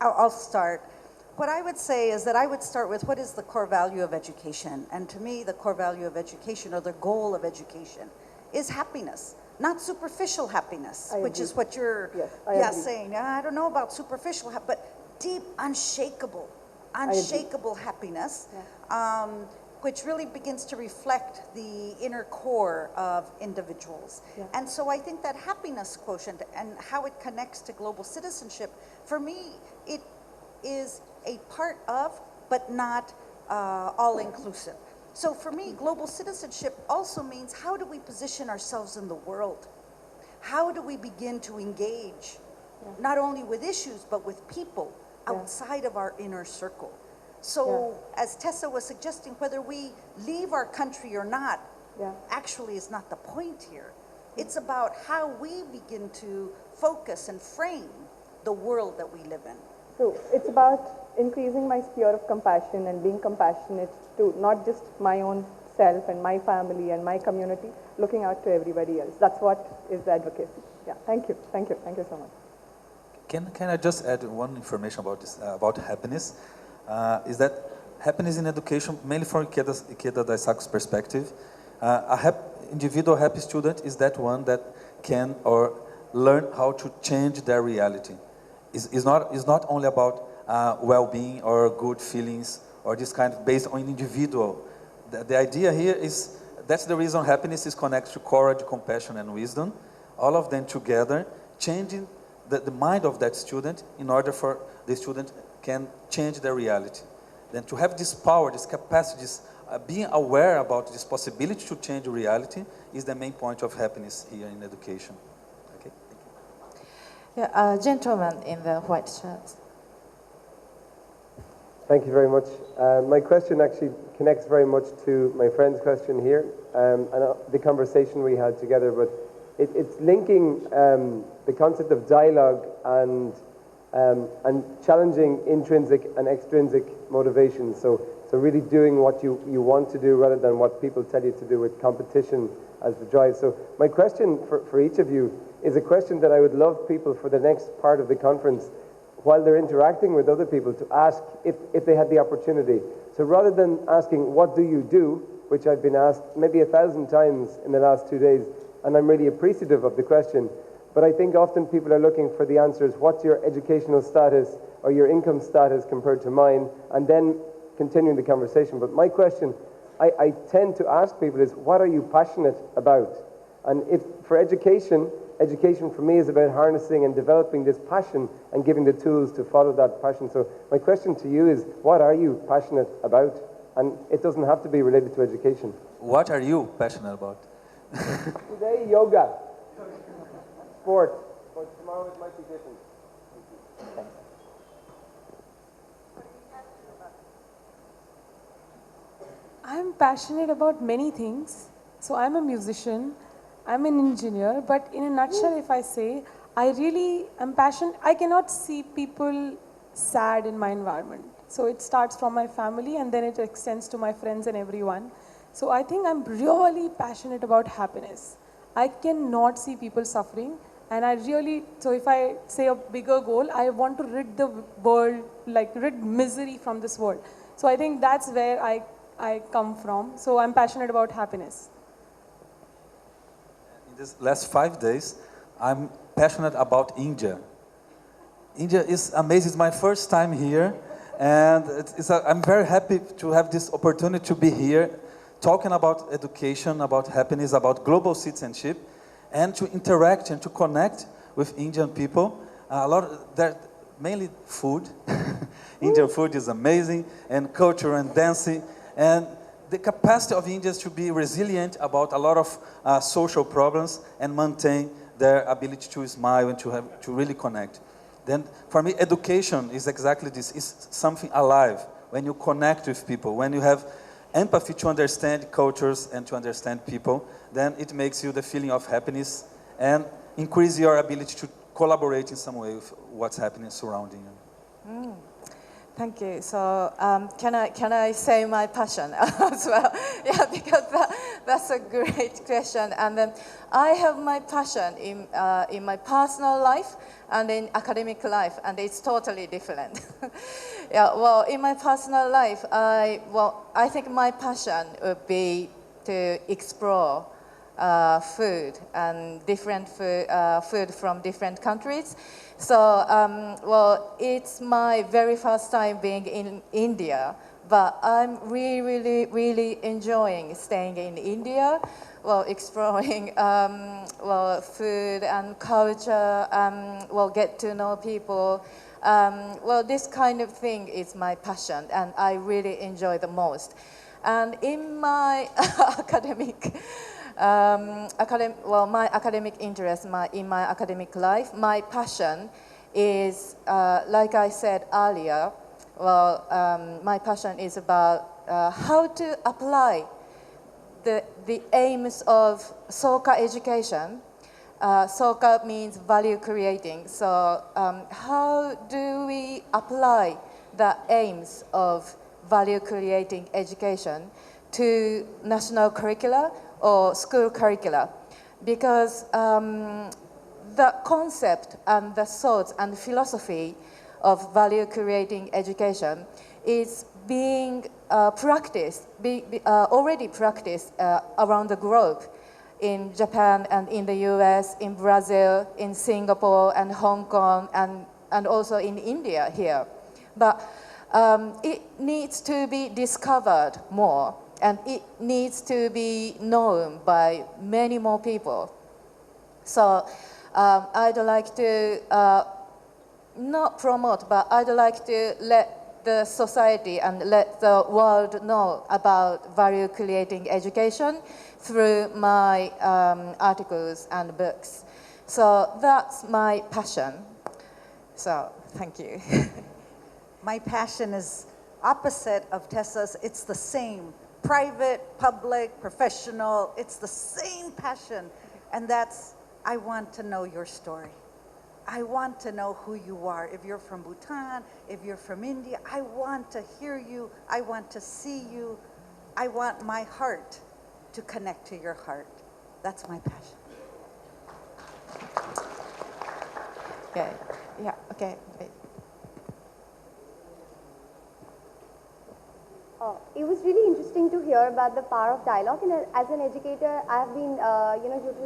[SPEAKER 2] I'll start. What I would say is that I would start with what is the core value of education? And to me, the core value of education, or the goal of education, is happiness. Not superficial happiness, which is what you're saying. I don't know about superficial, but deep, unshakable happiness, which really begins to reflect the inner core of individuals. And so I think that happiness quotient and how it connects to global citizenship, for me, it is a part of, but not all-inclusive. So for me, global citizenship also means, how do we position ourselves in the world? How do we begin to engage, not only with issues, but with people outside of our inner circle? So as Tessa was suggesting, whether we leave our country or not,
[SPEAKER 3] Yeah.
[SPEAKER 2] actually is not the point here. It's about how we begin to focus and frame the world that we live in.
[SPEAKER 3] So it's about increasing my sphere of compassion and being compassionate to not just my own self and my family and my community, looking out to everybody else. That's what is the advocacy. Yeah, thank you so much.
[SPEAKER 6] Can I just add one information about this, about happiness? Is that happiness in education, mainly from Ikeda Daisaku's perspective, individual happy student is that one that can or learn how to change their reality. It's not only about well-being or good feelings or this kind of based on individual. The idea here is, that's the reason happiness is connected to courage, compassion, and wisdom. All of them together, changing the mind of that student in order for the student can change their reality. Then to have this power, this capacity, this, being aware about this possibility to change reality is the main point of happiness here in education. Okay, thank you.
[SPEAKER 1] Yeah, gentleman in the white shirt.
[SPEAKER 7] Thank you very much. My question actually connects very much to my friend's question here and the conversation we had together, but it's linking the concept of dialogue and challenging intrinsic and extrinsic motivations. So really doing what you want to do rather than what people tell you to do, with competition as the drive. So my question for each of you is a question that I would love people for the next part of the conference, while they're interacting with other people, to ask if they had the opportunity. So rather than asking, what do you do, which I've been asked maybe 1,000 times in the last 2 days, and I'm really appreciative of the question, but I think often people are looking for the answers, what's your educational status or your income status compared to mine, and then continuing the conversation. But my question, I tend to ask people is, what are you passionate about? And if for education for me is about harnessing and developing this passion and giving the tools to follow that passion. So my question to you is, what are you passionate about? And it doesn't have to be related to education.
[SPEAKER 6] What are you passionate about?
[SPEAKER 7] Today, yoga. Sport. But tomorrow it might be different.
[SPEAKER 4] I'm passionate about many things. So I'm a musician, I'm an engineer, but in a nutshell, if I say, I really am passionate. I cannot see people sad in my environment. So it starts from my family and then it extends to my friends and everyone. So I think I'm really passionate about happiness. I cannot see people suffering, and I really, so if I say a bigger goal, I want to rid the world, like rid misery from this world. So I think that's where I come from. So I'm passionate about happiness.
[SPEAKER 6] In these last 5 days, I'm passionate about India. India is amazing. It's my first time here, and I'm very happy to have this opportunity to be here, talking about education, about happiness, about global citizenship, and to interact and to connect with Indian people. Mainly food. Indian food is amazing, and culture and dancing, and the capacity of Indians to be resilient about a lot of social problems and maintain their ability to smile and to really connect. Then for me, education is exactly this. It's something alive. When you connect with people, when you have empathy to understand cultures and to understand people, then it makes you the feeling of happiness and increase your ability to collaborate in some way with what's happening surrounding you.
[SPEAKER 1] Thank you. So can I say my passion as well? Yeah, because that's a great question. And then I have my passion in my personal life and in academic life, and it's totally different. Yeah. Well, in my personal life, I think my passion would be to explore food and different food from different countries. So, well, it's my very first time being in India, but I'm really enjoying staying in India, well, exploring, well, food and culture, well, get to know people. Well, this kind of thing is my passion, and I really enjoy the most. And in my academic my academic interest, in my academic life, my passion is, like I said earlier, well, my passion is about how to apply the aims of Soka education. Soka means value creating. So how do we apply the aims of value creating education to national curricula or school curricula? Because the concept and the thoughts and philosophy of value creating education is being already practiced around the globe, in Japan and in the US, in Brazil, in Singapore and Hong Kong, and also in India here. But it needs to be discovered more, and it needs to be known by many more people. So I'd like to not promote, but I'd like to let the society and let the world know about value creating education through my articles and books. So that's my passion. So thank you.
[SPEAKER 2] My passion is opposite of Tessa's. It's the same. Private, public, professional, it's the same passion. And that's, I want to know your story. I want to know who you are. If you're from Bhutan, if you're from India, I want to hear you. I want to see you. I want my heart to connect to your heart. That's my passion.
[SPEAKER 1] Okay. Yeah. Okay. Wait.
[SPEAKER 8] It was really interesting to hear about the power of dialogue. And as an educator, I have been, utilizing